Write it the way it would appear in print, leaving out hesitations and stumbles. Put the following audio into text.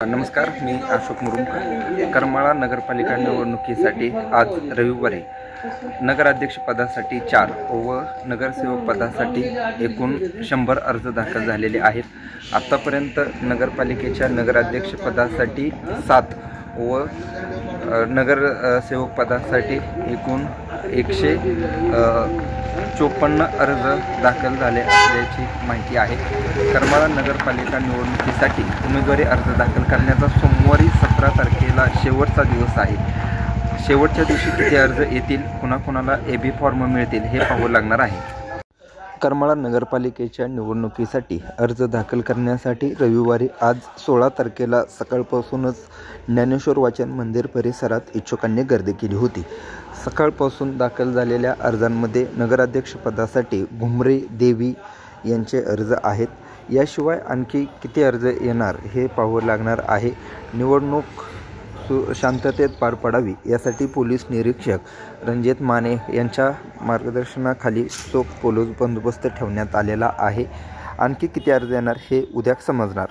नमस्कार, मी अशोक मुरुमकर। करमाळा नगरपालिका निवडणुकीसाठी आज रविवारी नगराध्यक्षपदासाठी 4 व नगरसेवक पदासाठी एकूण 100 अर्ज दाखल झालेले आहेत। आतापर्यंत नगरपालिकेच्या नगराध्यक्षपदासाठी 7 व नगरसेवक पदासाठी एकूण 154 अर्ज दाखल झाले असल्याची माहिती आहे। करमाळा नगरपालिका निवडणुकीसाठी उमेदवारी अर्ज दाखल करण्याचा सोमवारी 17 तारखेला शेवटचा दिवस आहे। शेवटच्या दिवशी किती अर्ज येतील, कुणाकुणाला एबी फॉर्म मिळतील हे पाहावं लागणार आहे। करमाळा नगरपालिकेच्या निवडणुकीसाठी अर्ज दाखल करण्यासाठी रविवारी आज 16 तारखेला सकाळपासूनच ज्ञानेश्वर वाचन मंदिर परिसरात इच्छुकांनी गर्दी केली होती। सकाळपासून दाखल झालेल्या अर्जांमध्ये नगराध्यक्षपदासाठी घुमरे देवी यांचे अर्ज आहेत। याशिवाय आणखी किती अर्ज येणार हे पाहावं लागणार आहे। निवडणूक शांततेत पार पडावी यासाठी पोलीस निरीक्षक रणजित माने यांच्या मार्गदर्शनाखाली चोख पोलीस बंदोबस्त ठेवण्यात आलेला आहे। आणखी किती अर्ज येणार हे उद्या समजणार।